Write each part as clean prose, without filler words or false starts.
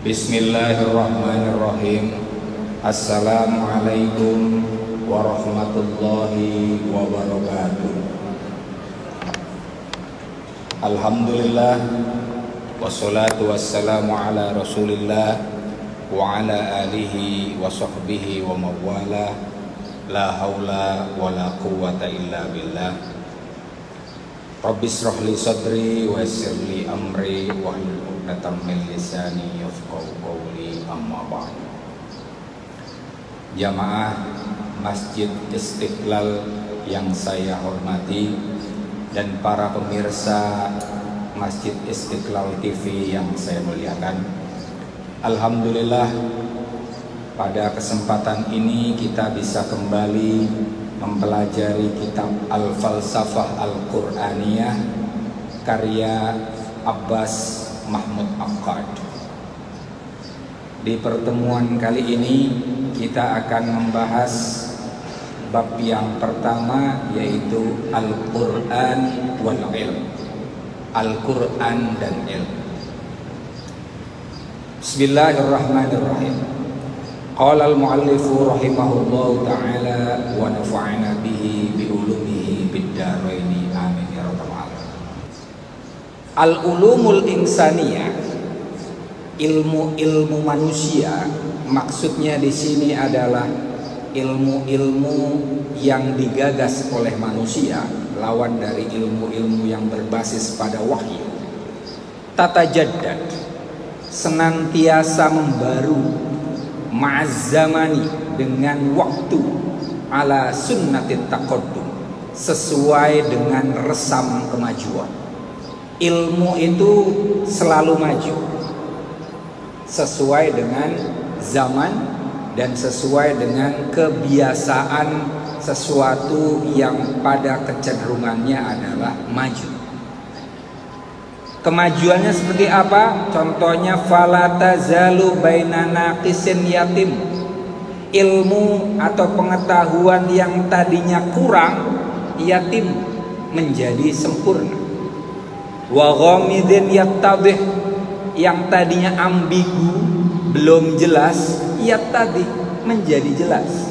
Bismillahirrahmanirrahim. Assalamualaikum warahmatullahi wabarakatuh. Alhamdulillah, wassalatu wassalamu ala rasulillah wa ala alihi wa sahbihi wa mawala. La haula wa la quwwata illa billah. Rabbis shrah li sadri wa yassir li amri wa hlul 'uqdatam min lisani yafqahu qawli, amma ba'd. Jamaah Masjid Istiqlal yang saya hormati dan para pemirsa Masjid Istiqlal TV yang saya muliakan, alhamdulillah pada kesempatan ini kita bisa kembali mempelajari kitab Al-Falsafah Al-Qur'aniyah karya Abbas Mahmud Akkad. Di pertemuan kali ini kita akan membahas bab yang pertama, yaitu Al-Quran wal Ilm. Al-Quran dan Ilm. Bismillahirrahmanirrahim. Qala al-muallifu rahimahullahu ta'ala wa nafa'ana bihi bi ulumihi bid daraini amin ya rabbal alamin. Al-ulumul insaniyah, ilmu-ilmu manusia, maksudnya di sini adalah ilmu-ilmu yang digagas oleh manusia, lawan dari ilmu-ilmu yang berbasis pada wahyu. Tatajaddad, senantiasa membaru, ma'azzamani, dengan waktu, ala sunnatit taqaddum, sesuai dengan resam kemajuan. Ilmu itu selalu maju sesuai dengan zaman dan sesuai dengan kebiasaan sesuatu yang pada kecenderungannya adalah maju. Kemajuannya seperti apa? Contohnya fala tazalu baina naqisin yatim. Ilmu atau pengetahuan yang tadinya kurang, yatim, menjadi sempurna. Wa ghamidin yattadih, yang tadinya ambigu, belum jelas, tadi menjadi jelas.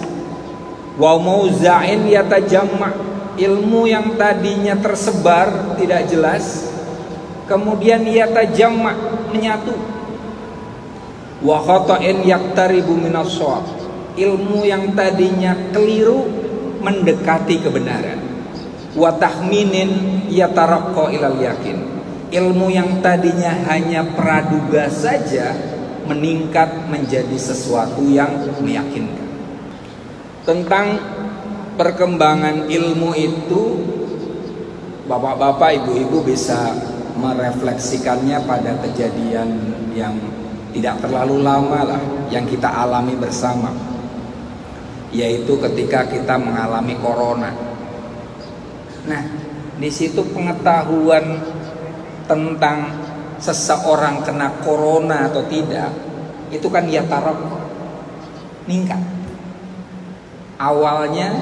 Wa mauza'in yatajamma, ilmu yang tadinya tersebar tidak jelas, kemudian yatajamma, menyatu. Wa khata'in yaktaribu minas shawab, ilmu yang tadinya keliru mendekati kebenaran. Wa tahminin yataraqqa ilal yakin, ilmu yang tadinya hanya praduga saja meningkat menjadi sesuatu yang meyakinkan. Tentang perkembangan ilmu itu, bapak-bapak, ibu-ibu bisa merefleksikannya pada kejadian yang tidak terlalu lama lah, yang kita alami bersama, yaitu ketika kita mengalami corona. Nah, di situ pengetahuan tentang seseorang kena corona atau tidak, itu kan yatarab, meningkat. Awalnya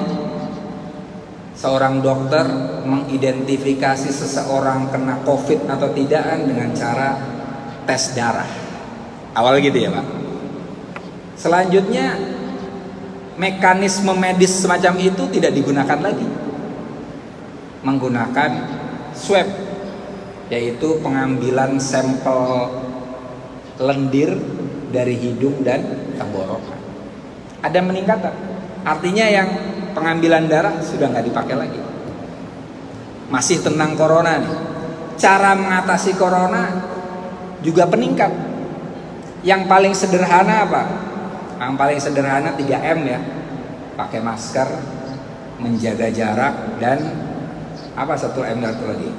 seorang dokter mengidentifikasi seseorang kena COVID atau tidak dengan cara tes darah. Awal gitu ya Pak. Selanjutnya mekanisme medis semacam itu tidak digunakan lagi, menggunakan swab, yaitu pengambilan sampel lendir dari hidung dan tenggorokan. Ada peningkatan, artinya yang pengambilan darah sudah nggak dipakai lagi. Masih tentang corona nih, cara mengatasi corona juga peningkat. Yang paling sederhana apa? Yang paling sederhana 3M ya, pakai masker, menjaga jarak, dan apa satu M lagi?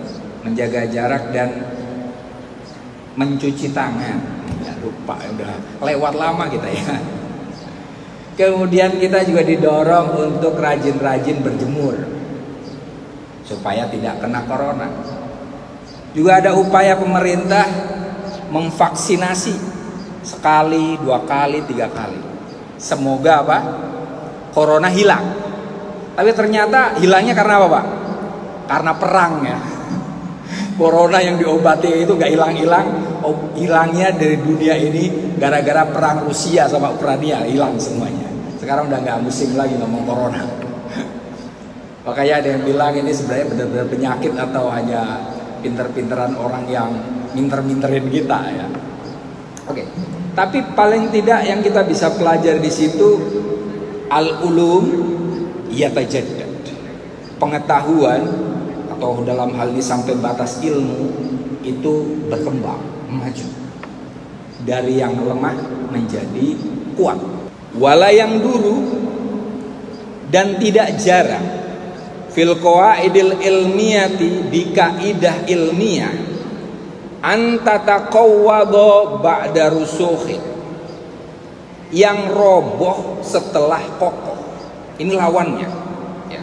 Menjaga jarak dan mencuci tangan. Ya lupa, udah lewat lama kita ya. Kemudian kita juga didorong untuk rajin-rajin berjemur supaya tidak kena corona. Juga ada upaya pemerintah memvaksinasi sekali, 2 kali, 3 kali. Semoga apa? Corona hilang. Tapi ternyata hilangnya karena apa Pak? Karena perang ya. Corona yang diobati itu nggak hilang-hilang. Hilangnya dari dunia ini gara-gara perang Rusia sama Ukraina, hilang semuanya. Sekarang udah nggak musim lagi ngomong corona. Makanya ada yang bilang ini sebenarnya benar-benar penyakit atau hanya pinter-pinteran orang yang minter-minterin kita ya. Oke. Tapi paling tidak yang kita bisa pelajari di situ al-ulum yatajaddad. Pengetahuan atau dalam hal ini sampai batas ilmu itu berkembang, maju dari yang lemah menjadi kuat. Wala yang dulu dan tidak jarang fil qawaidil ilmiyati di kaidah ilmiah antataqawwada ba'da rusukhin, yang roboh setelah kokoh. Ini lawannya ya.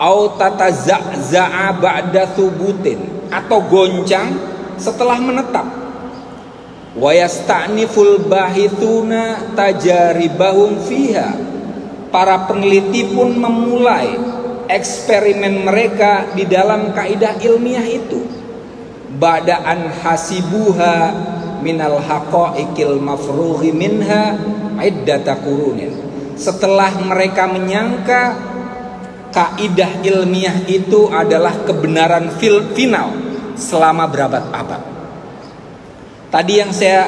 Au tataza'za'a ba'da thubutin, atau goncang setelah menetap. Wa yasta'niful bahithuna tajaribahum fiha, para peneliti pun memulai eksperimen mereka di dalam kaidah ilmiah itu. Ba'da'an hasibuha minal haqa'iqil mafrughi minha iddata qurunin, setelah mereka menyangka kaidah ilmiah itu adalah kebenaran final selama berabad-abad. Tadi yang saya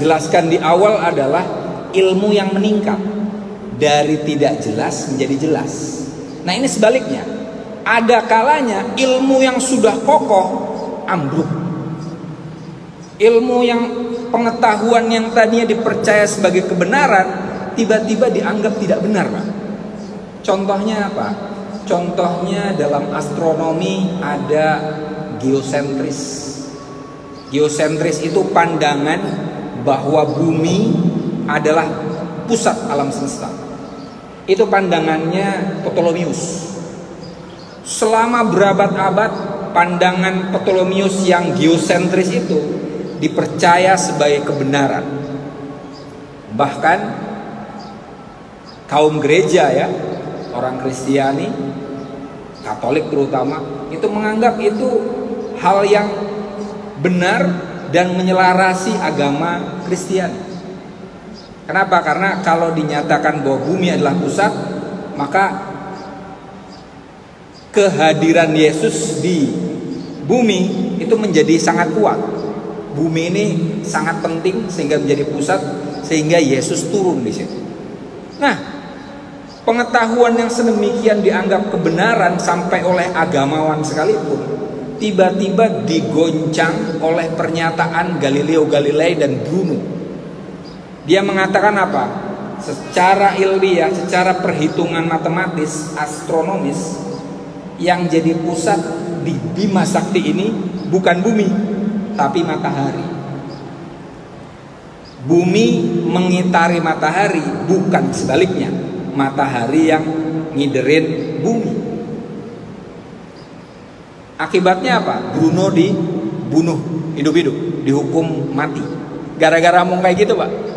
jelaskan di awal adalah ilmu yang meningkat dari tidak jelas menjadi jelas. Nah ini sebaliknya, ada kalanya ilmu yang sudah kokoh ambruk. Ilmu yang pengetahuan yang tadinya dipercaya sebagai kebenaran tiba-tiba dianggap tidak benar, Pak. Contohnya apa? Contohnya dalam astronomi ada geosentris. Geosentris itu pandangan bahwa bumi adalah pusat alam semesta. Itu pandangannya Ptolemeus. Selama berabad-abad pandangan Ptolemeus yang geosentris itu dipercaya sebagai kebenaran. Bahkan kaum gereja ya, orang Kristiani, Katolik terutama, itu menganggap itu hal yang benar dan menyelarasi agama Kristiani. Kenapa? Karena kalau dinyatakan bahwa bumi adalah pusat, maka kehadiran Yesus di bumi itu menjadi sangat kuat. Bumi ini sangat penting sehingga menjadi pusat, sehingga Yesus turun di situ. Nah, pengetahuan yang sedemikian dianggap kebenaran sampai oleh agamawan sekalipun tiba-tiba digoncang oleh pernyataan Galileo Galilei dan Bruno. Dia mengatakan apa? Secara ilmiah, secara perhitungan matematis, astronomis, yang jadi pusat di Bima Sakti ini bukan bumi, tapi matahari. Bumi mengitari matahari, bukan sebaliknya. Matahari yang ngiderin bumi. Akibatnya apa? Bruno dibunuh hidup-hidup, dihukum mati. Gara-gara ngomong kayak gitu, Pak.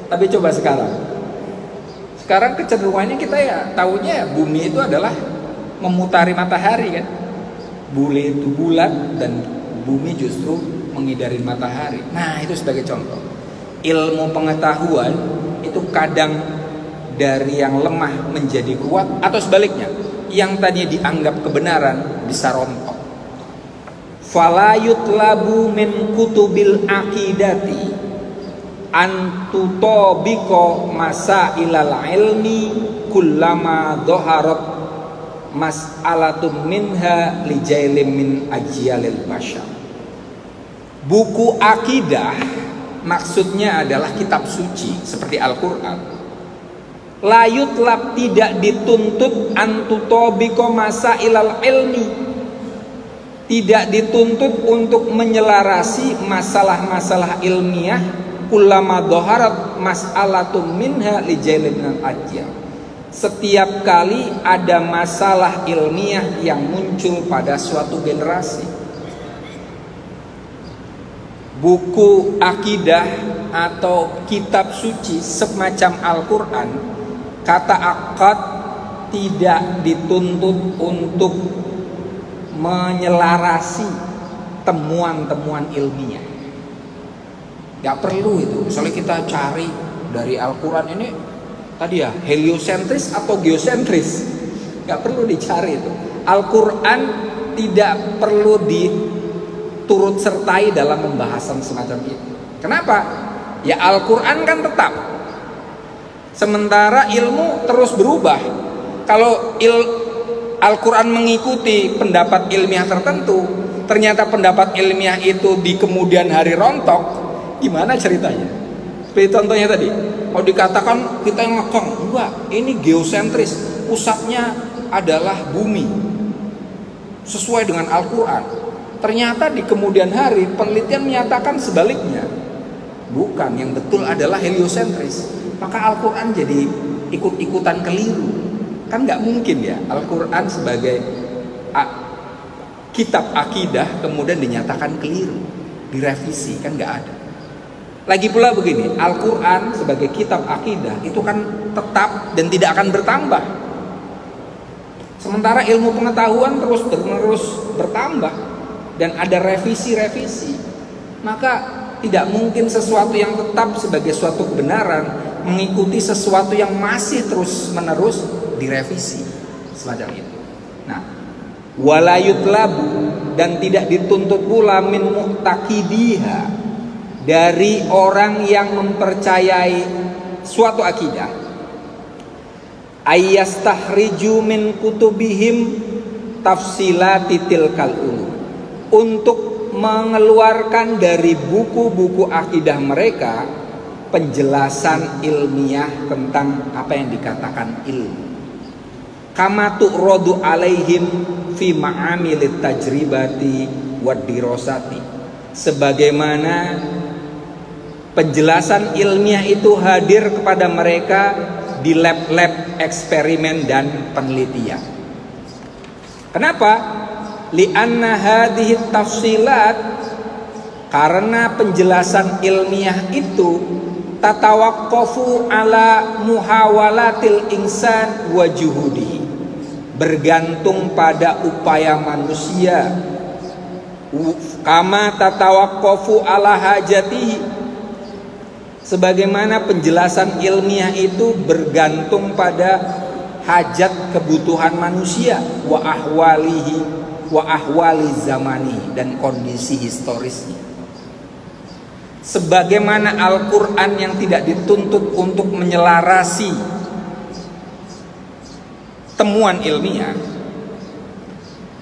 Tapi coba sekarang kecenderungannya kita ya taunya bumi itu adalah memutari matahari kan. Bumi itu bulat dan bumi justru mengidari matahari. Nah, itu sebagai contoh. Ilmu pengetahuan itu kadang dari yang lemah menjadi kuat, atau sebaliknya, yang tadinya dianggap kebenaran bisa rontok. Fala yutlabu min kutubil aqidati antutobiko masailal ilmi kullama doharot mas'alatum minha lijailim min ajyalil bashar. Buku akidah maksudnya adalah kitab suci seperti Al-Quran. Layutlab, tidak dituntut antutobiko masailal ilmi, tidak dituntut untuk menyelarasi masalah-masalah ilmiah kullama doharat mas'alatum minha lijailim min ajyal. Setiap kali ada masalah ilmiah yang muncul pada suatu generasi. Buku akidah atau kitab suci semacam Al-Quran, kata akad tidak dituntut untuk menyelarasi temuan-temuan ilmiah. Gak perlu itu. Misalnya kita cari dari Al-Quran ini tadi ya, heliosentris atau geosentris, gak perlu dicari itu. Al-Quran tidak perlu diturut sertai dalam pembahasan semacam itu. Kenapa? Ya Al-Quran kan tetap. Sementara ilmu terus berubah. Kalau Al-Quran mengikuti pendapat ilmiah tertentu, ternyata pendapat ilmiah itu di kemudian hari rontok, gimana ceritanya? Seperti contohnya tadi, kalau dikatakan kita yang ngekong, enggak, ini geosentris, pusatnya adalah bumi, sesuai dengan Al-Quran. Ternyata di kemudian hari penelitian menyatakan sebaliknya. Bukan, yang betul adalah heliosentris. Maka Al-Quran jadi ikut-ikutan keliru. Kan nggak mungkin ya Al-Quran sebagai kitab akidah kemudian dinyatakan keliru, direvisi, kan nggak ada. Lagi pula begini, Al-Quran sebagai kitab akidah itu kan tetap dan tidak akan bertambah. Sementara ilmu pengetahuan terus bertambah dan ada revisi-revisi. Maka tidak mungkin sesuatu yang tetap sebagai suatu kebenaran mengikuti sesuatu yang masih terus-menerus direvisi semacam itu. Nah, walayutlabu, dan tidak dituntut pula min mu'taqidiha, dari orang yang mempercayai suatu akidah, ayyastahrijuu min kutubihim tafsilati tilkal ulum, untuk mengeluarkan dari buku-buku akidah mereka penjelasan ilmiah tentang apa yang dikatakan ilmu. Kama tu'radu alaihim fi ma'amilit tajribati wad dirosati, sebagaimana penjelasan ilmiah itu hadir kepada mereka di lab-lab eksperimen dan penelitian. Kenapa? Li'anna hadhihi tafsilat, karena penjelasan ilmiah itu tatawaqqafu ala muhawalatil insan wa juhudi, bergantung pada upaya manusia. Kama tatawaqqafu ala hajatihi, sebagaimana penjelasan ilmiah itu bergantung pada hajat kebutuhan manusia, wa ahwalihi wa ahwali zamani, dan kondisi historisnya. Sebagaimana Al-Quran yang tidak dituntut untuk menyelarasi temuan ilmiah,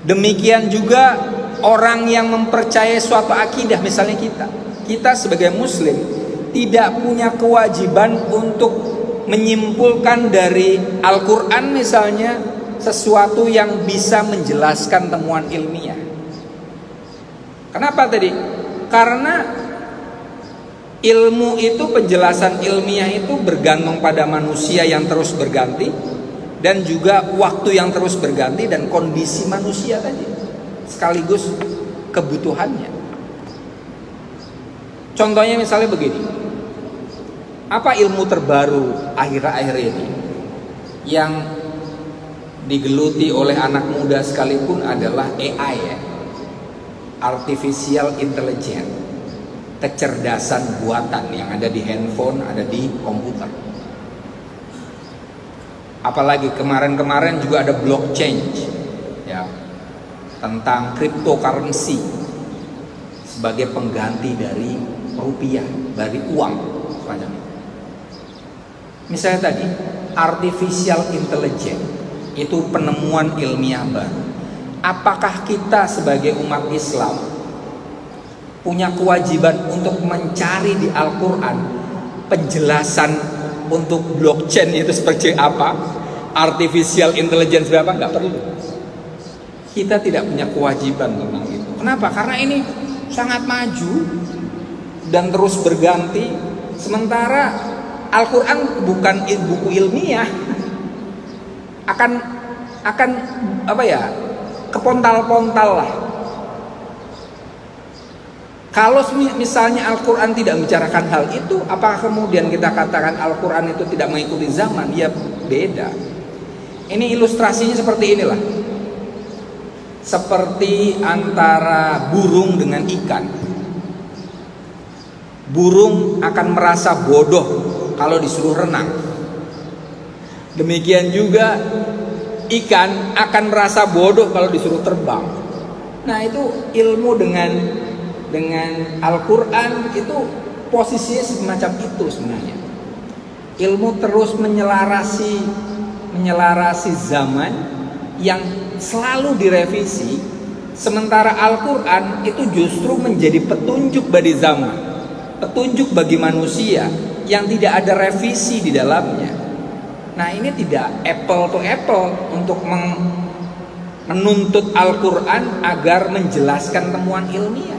demikian juga orang yang mempercayai suatu akidah. Misalnya kita sebagai muslim tidak punya kewajiban untuk menyimpulkan dari Al-Quran misalnya sesuatu yang bisa menjelaskan temuan ilmiah. Kenapa tadi? Karena ilmu itu, penjelasan ilmiah itu bergantung pada manusia yang terus berganti, dan juga waktu yang terus berganti, dan kondisi manusia tadi sekaligus kebutuhannya. Contohnya misalnya begini, apa ilmu terbaru akhir-akhir ini yang digeluti oleh anak muda sekalipun adalah AI ya, artificial intelligence, kecerdasan buatan yang ada di handphone, ada di komputer. Apalagi kemarin-kemarin juga ada blockchain ya, tentang cryptocurrency sebagai pengganti dari rupiah, dari uang semacam itu. Misalnya tadi artificial intelligence itu penemuan ilmiah baru. Apakah kita sebagai umat Islam punya kewajiban untuk mencari di Al-Quran penjelasan untuk blockchain itu seperti apa, artificial intelligence berapa? Nggak perlu. Kita tidak punya kewajiban tentang itu. Kenapa? Karena ini sangat maju dan terus berganti. Sementara Al-Quran bukan buku ilmiah, akan apa ya, kepontal-pontal lah. Kalau misalnya Al-Quran tidak membicarakan hal itu, apakah kemudian kita katakan Al-Quran itu tidak mengikuti zaman? Ya beda. Ini ilustrasinya seperti inilah. seperti antara burung dengan ikan. Burung akan merasa bodoh kalau disuruh renang. Demikian juga ikan akan merasa bodoh kalau disuruh terbang. Nah, itu ilmu dengan Al-Quran itu posisinya semacam itu sebenarnya. Ilmu terus menyelarasi zaman yang selalu direvisi, sementara Al-Quran itu justru menjadi petunjuk bagi zaman, petunjuk bagi manusia yang tidak ada revisi di dalamnya. Nah, ini tidak apple to apple untuk menuntut Al-Quran agar menjelaskan temuan ilmiah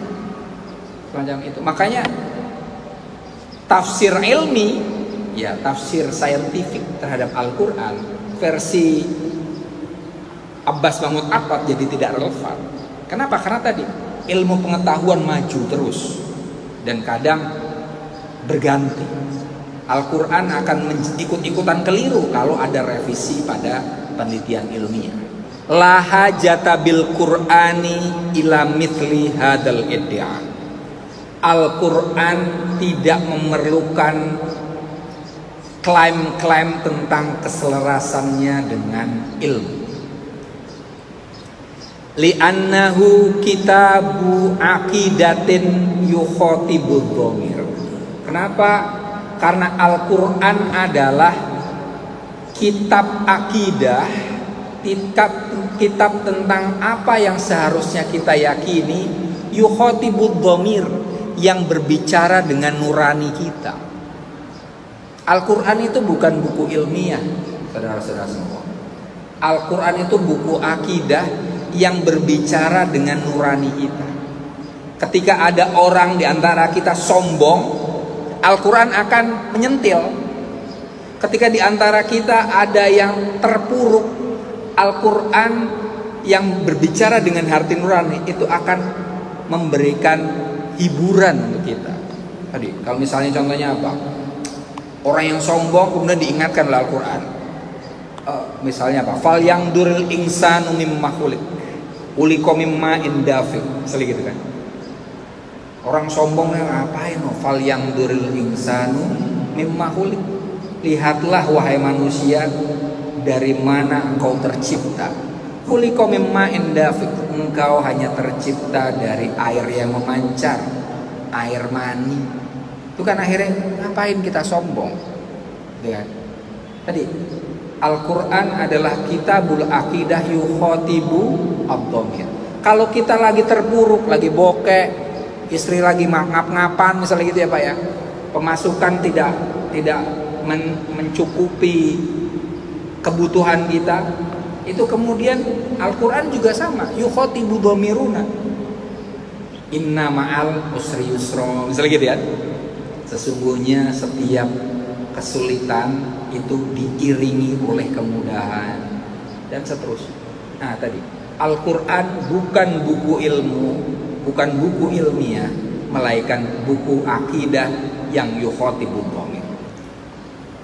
semacam itu. Makanya tafsir ilmi, ya tafsir saintifik terhadap Al-Quran versi Abbas Mahmud Akkad jadi tidak relevan. Kenapa? Karena tadi ilmu pengetahuan maju terus dan kadang berganti. Al-Quran akan ikut-ikutan keliru kalau ada revisi pada penelitian ilmiah. La hajata bil Qur'ani ila mithli hadal iddia. Al-Quran tidak memerlukan klaim-klaim tentang keselarasannya dengan ilmu. Li'annahu kitabu aqidatin yukhotibud dhamir. Kenapa? Karena Al-Quran adalah kitab akidah, kitab tentang apa yang seharusnya kita yakini, yukhotibud dhamir, yang berbicara dengan nurani kita. Al-Quran itu bukan buku ilmiah, saudara-saudara semua. Al-Quran itu buku akidah yang berbicara dengan nurani kita. Ketika ada orang di antara kita sombong, Al-Quran akan menyentil. Ketika di antara kita ada yang terpuruk, Al-Quran yang berbicara dengan hati nurani itu akan memberikan hiburan untuk kita. Tadi, kalau misalnya contohnya apa? Orang yang sombong kemudian diingatkan oleh Al-Quran. Misalnya apa? Fal yang duril insanu mimma khuliq, uliko mimma indafiq. Misalnya gitu kan. Orang sombong ngapain? Fal yang duril insanu mimma khuliq. Lihatlah wahai manusia, dari mana engkau tercipta. Khuliqa mimma indafiq. Engkau hanya tercipta dari air yang memancar, air mani. Itu kan akhirnya ngapain kita sombong? Ya. Tadi Al-Quran adalah kitabul aqidah yukhatibu ad-dhamir. Kalau kita lagi terpuruk, lagi bokeh, istri lagi ngap-ngapan misalnya gitu ya Pak ya, pemasukan tidak mencukupi kebutuhan kita, itu kemudian Al-Quran juga sama, yukhatibu dhamiruna, inna ma'al usri yusra, misalnya gitu ya. Sesungguhnya setiap kesulitan itu diiringi oleh kemudahan, dan seterusnya. Nah tadi Al-Quran bukan buku ilmu, bukan buku ilmiah, melainkan buku akidah yang yukhatibu dhamir.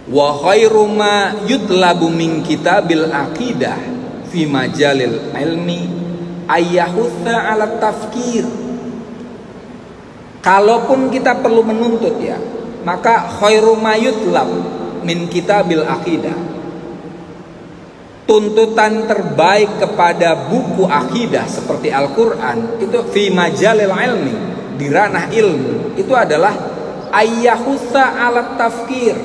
Wa khairu ma yutlabu min kitabil aqidah fi majalil ilmi ayyahutha ala tafkir. Kalaupun kita perlu menuntut ya, maka khairu ma yutlab min kitabil aqidah, tuntutan terbaik kepada buku akidah seperti Al-Quran itu fi majalil ilmi, di ranah ilmu, itu adalah ayyahutha ala tafkir.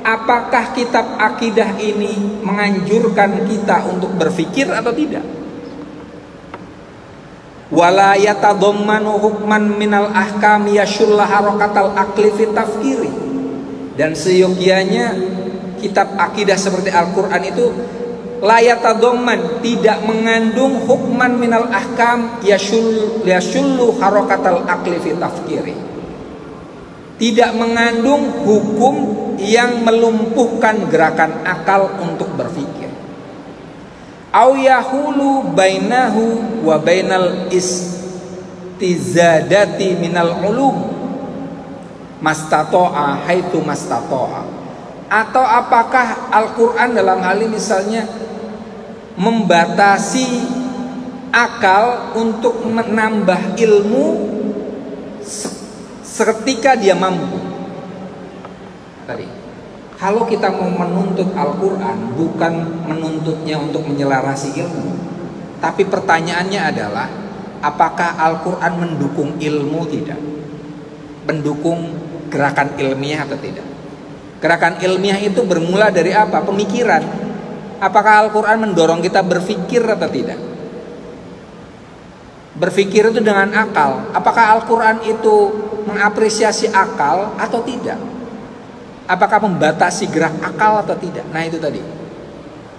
Apakah kitab akidah ini menganjurkan kita untuk berpikir atau tidak? Wala yatadammanu hukman minal ahkam yashullah harakatal aqli fi tafkiri. Dan seyogianya kitab akidah seperti Al-Quran itu la yatadamman, tidak mengandung hukman minal ahkam yashullu harakatal aqli fi tafkiri, tidak mengandung hukum yang melumpuhkan gerakan akal untuk berpikir. Au yahulu bainahu wa bainal istizadati minal ulum mastato'a haitu mastato'a. Atau apakah Al-Quran dalam hal ini misalnya membatasi akal untuk menambah ilmu seketika dia mampu. Tadi, kalau kita mau menuntut Al-Quran, bukan menuntutnya untuk menyelarasi ilmu, tapi pertanyaannya adalah, apakah Al-Quran mendukung ilmu tidak? Mendukung gerakan ilmiah atau tidak? Gerakan ilmiah itu bermula dari apa? Pemikiran. Apakah Al-Quran mendorong kita berpikir atau tidak? Berpikir itu dengan akal. Apakah Al-Quran itu mengapresiasi akal atau tidak? Apakah membatasi gerak akal atau tidak? Nah itu tadi.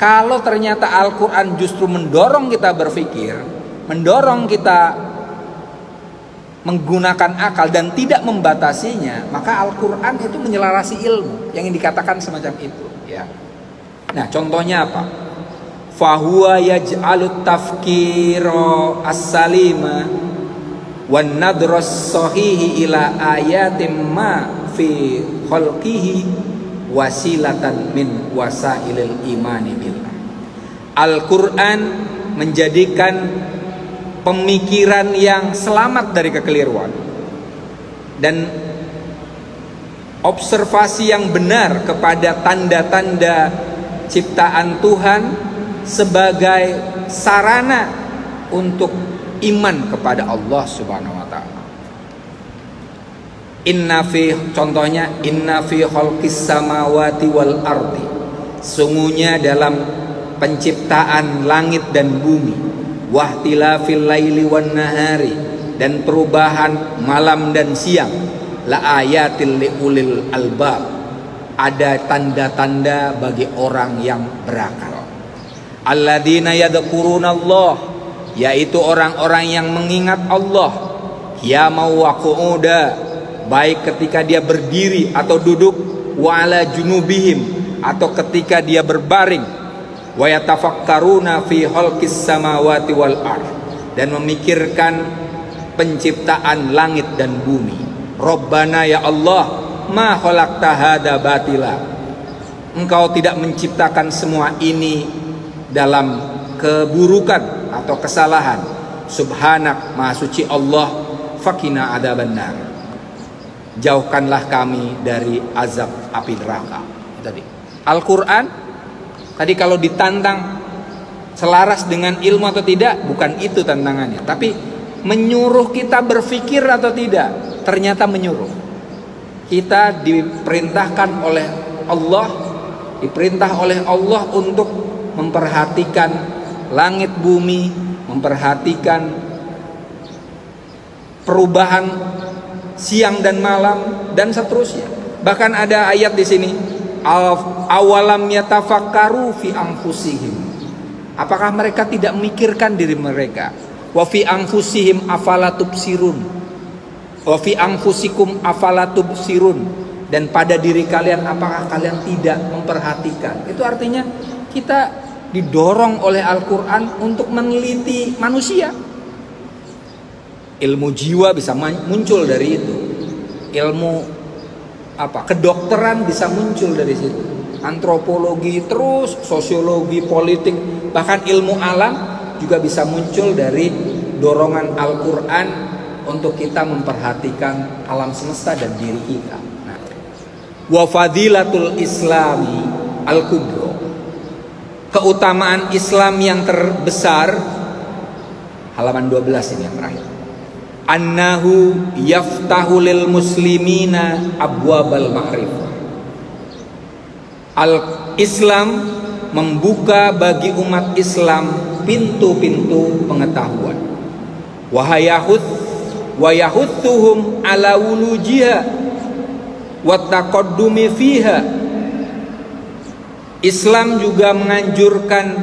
Kalau ternyata Al-Quran justru mendorong kita berpikir, mendorong kita menggunakan akal dan tidak membatasinya, maka Al-Quran itu menyelarasi ilmu, yang dikatakan semacam itu, ya. Nah, contohnya apa? Fahuwa yaj'alut tafkira as-salima wan nadras sahihi ila ayatim ma fi khalqihi wasilatan min wasailil imani billah. Al-Quran menjadikan pemikiran yang selamat dari kekeliruan dan observasi yang benar kepada tanda-tanda ciptaan Tuhan sebagai sarana untuk iman kepada Allah Subhanahu wa taala. Contohnya inna fi khalqis samawati wal ardi. Sungguhnya dalam penciptaan langit dan bumi, wahtilafil laili wan nahari, dan perubahan malam dan siang, la ayatil liulil albab, ada tanda-tanda bagi orang yang berakal. Alladzina yadhkurunallah, yaitu orang-orang yang mengingat Allah, qiyama wa qu'uda, baik ketika dia berdiri atau duduk, wa ala junubihim, atau ketika dia berbaring, wa yatafakkaruna fi khalqis samawati wal ardh, dan memikirkan penciptaan langit dan bumi. Rabbana ya Allah, ma khalaqta hada batila, Engkau tidak menciptakan semua ini dalam keburukan atau kesalahan. Subhanak, maha suci Allah, fakina adzabannar, jauhkanlah kami dari azab api neraka. Tadi Al-Quran tadi kalau ditantang selaras dengan ilmu atau tidak, bukan itu tantangannya, tapi menyuruh kita berpikir atau tidak. Ternyata menyuruh. Kita diperintahkan oleh Allah, diperintah oleh Allah untuk memperhatikan langit bumi, memperhatikan perubahan siang dan malam dan seterusnya. Bahkan ada ayat di sini, awalam yatafakkaru fi anfusihim, apakah mereka tidak memikirkan diri mereka? Wa fi anfusihim afala tubsirun, wa fi anfusikum afala tubsirun, dan pada diri kalian apakah kalian tidak memperhatikan? Itu artinya kita didorong oleh Al-Quran untuk meneliti manusia. Ilmu jiwa bisa muncul dari itu. Ilmu kedokteran bisa muncul dari situ. Antropologi, terus sosiologi, politik, bahkan ilmu alam juga bisa muncul dari dorongan Al-Quran untuk kita memperhatikan alam semesta dan diri kita. Nah, wa fadilatul islami al-kubro, keutamaan Islam yang terbesar, halaman 12 ini yang terakhir. Annahu yaftahu lil muslimina abwabal ma'rifah. Al-Islam membuka bagi umat Islam pintu-pintu pengetahuan. Wa yahuthuhum ala wulujiha wa taqaddumi fiha. Islam juga menganjurkan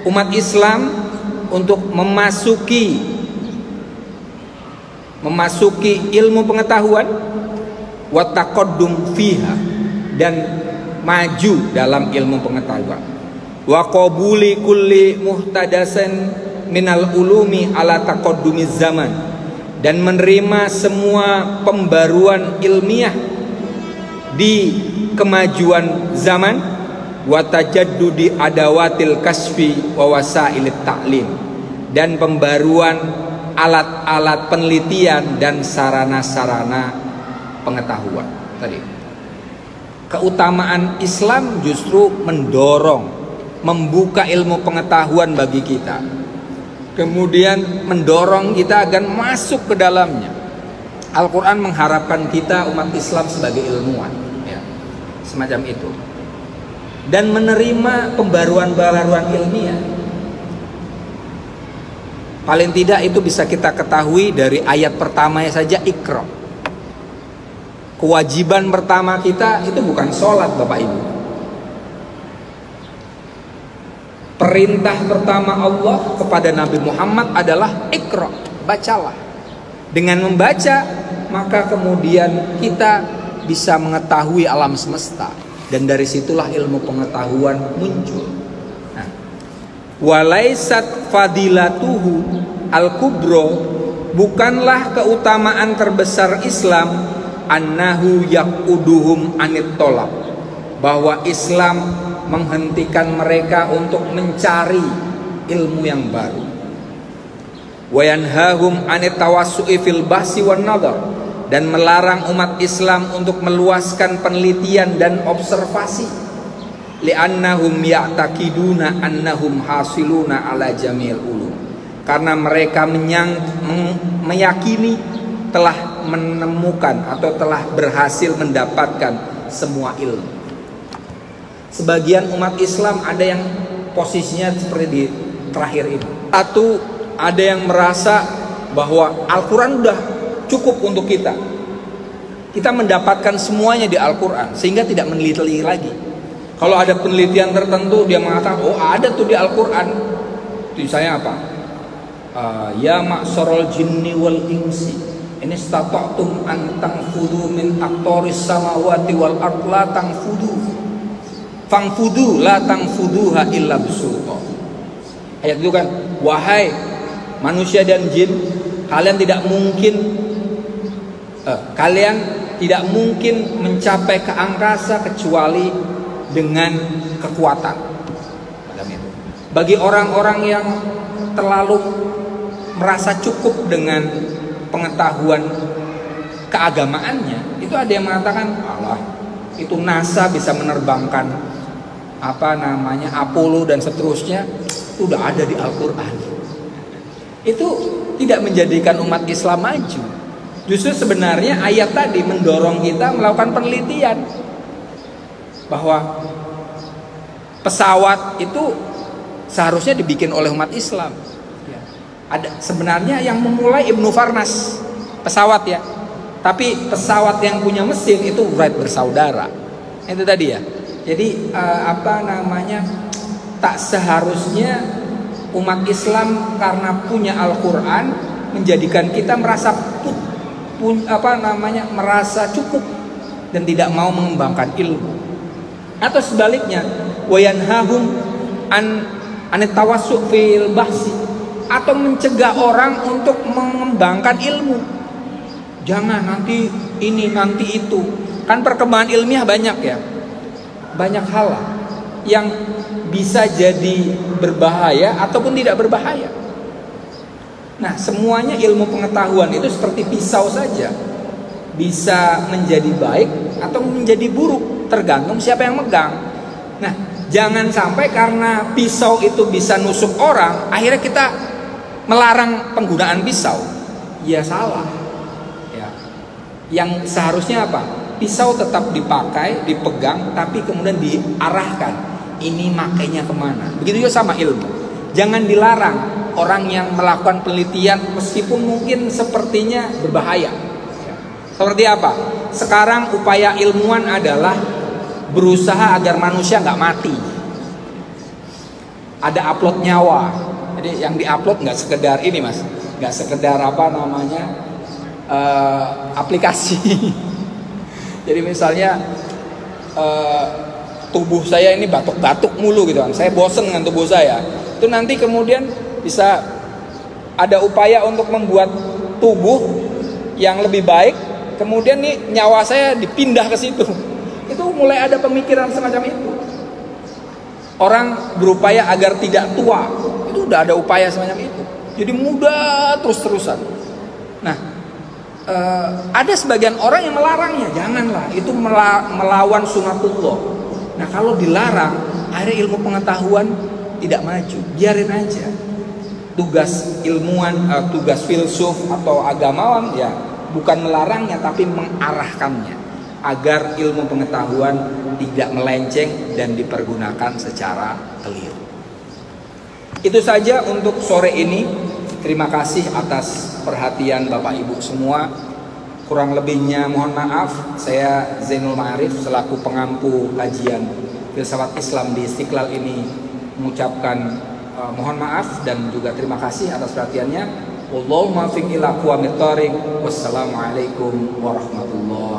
umat Islam untuk memasuki ilmu pengetahuan, wa taqaddum fiha, dan maju dalam ilmu pengetahuan. Wa qabuli kulli muhtadasan minal ulumi ala taqaddumiz zaman, dan menerima semua pembaruan ilmiah di kemajuan zaman. Wa tajaddudi adawatil kasfi wa wasailit ta'lim, dan pembaruan alat-alat penelitian dan sarana-sarana pengetahuan. Tadi keutamaan Islam justru mendorong, membuka ilmu pengetahuan bagi kita, kemudian mendorong kita agar masuk ke dalamnya. Al-Quran mengharapkan kita umat Islam sebagai ilmuwan, ya, semacam itu, dan menerima pembaruan-pembaruan ilmiah. Paling tidak itu bisa kita ketahui dari ayat pertamanya saja, Iqra. Kewajiban pertama kita itu bukan sholat, Bapak Ibu. Perintah pertama Allah kepada Nabi Muhammad adalah Iqra, bacalah. Dengan membaca, maka kemudian kita bisa mengetahui alam semesta, dan dari situlah ilmu pengetahuan muncul. Walaisat fadilatuhu al-kubro, bukanlah keutamaan terbesar Islam, annahu yaquduhum anit tolab, bahwa Islam menghentikan mereka untuk mencari ilmu yang baru. Wa yanhahum anit tawassu'i fil bahsi wan nadar, dan melarang umat Islam untuk meluaskan penelitian dan observasi. Li'annahum ya'taqiduna annahum hasiluna ala jamil ulum, karena mereka meyakini telah menemukan atau telah berhasil mendapatkan semua ilmu. Sebagian umat Islam ada yang posisinya seperti di terakhir ini. Satu, ada yang merasa bahwa Al-Quran udah cukup untuk kita. Kita mendapatkan semuanya di Al-Quran, sehingga tidak meneliti lagi. Kalau ada penelitian tertentu, dia mengatakan, oh ada tuh di Al-Quran. Misalnya apa? Ya ma'syarul jinni wal insi, ini stata'tum an tanfudu min aqtaris samawati wal ard la tanfudu. Fangfudu la tanfuduha illa bisultan. Ayat itu kan, wahai manusia dan jin, kalian tidak mungkin mencapai ke angkasa kecuali dengan kekuatan. Bagi orang-orang yang terlalu merasa cukup dengan pengetahuan keagamaannya, itu ada yang mengatakan, Allah, itu NASA bisa menerbangkan Apollo dan seterusnya, itu udah ada di Al-Quran. Itu tidak menjadikan umat Islam maju. Justru sebenarnya ayat tadi mendorong kita melakukan penelitian, bahwa pesawat itu seharusnya dibikin oleh umat Islam. Ada sebenarnya yang memulai Ibnu Farnas pesawat, ya, tapi pesawat yang punya mesin itu Wright bersaudara. Itu tadi, ya. Jadi tak seharusnya umat Islam karena punya Al-Quran menjadikan kita merasa merasa cukup dan tidak mau mengembangkan ilmu. Atau sebaliknya, wayanhahum anit tawassu' fil bahsi, atau mencegah orang untuk mengembangkan ilmu. Jangan nanti ini nanti itu. Kan perkembangan ilmiah banyak, ya. Banyak hal yang bisa jadi berbahaya ataupun tidak berbahaya. Nah, semuanya ilmu pengetahuan itu seperti pisau saja, bisa menjadi baik atau menjadi buruk, tergantung siapa yang megang. Nah, jangan sampai karena pisau itu bisa nusuk orang, akhirnya kita melarang penggunaan pisau. Ya salah. Ya. Yang seharusnya apa? Pisau tetap dipakai, dipegang, tapi kemudian diarahkan. Ini makainya kemana? Begitu juga sama ilmu. Jangan dilarang orang yang melakukan penelitian meskipun mungkin sepertinya berbahaya. Seperti apa? Sekarang upaya ilmuwan adalah berusaha agar manusia nggak mati. Ada upload nyawa. Jadi yang diupload nggak sekedar ini, Mas, nggak sekedar aplikasi. Jadi misalnya tubuh saya ini batuk-batuk mulu gitu kan, saya bosen dengan tubuh saya. Itu nanti kemudian bisa ada upaya untuk membuat tubuh yang lebih baik. Kemudian nih nyawa saya dipindah ke situ. Itu mulai ada pemikiran semacam itu. Orang berupaya agar tidak tua. Itu udah ada upaya semacam itu. Jadi mudah terus-terusan. Nah, ada sebagian orang yang melarangnya, janganlah, itu melawan sunatullah. Nah, kalau dilarang, ada ilmu pengetahuan tidak maju, biarin aja. Tugas ilmuwan, tugas filsuf atau agamawan ya bukan melarangnya tapi mengarahkannya agar ilmu pengetahuan tidak melenceng dan dipergunakan secara keliru. Itu saja untuk sore ini. Terima kasih atas perhatian Bapak Ibu semua. Kurang lebihnya mohon maaf. Saya Zainul Ma'arif selaku pengampu kajian filsafat Islam di Istiqlal ini mengucapkan mohon maaf dan juga terima kasih atas perhatiannya. Wallahu muwaffiq ila aqwamit thoriq. Wassalamualaikum warahmatullahi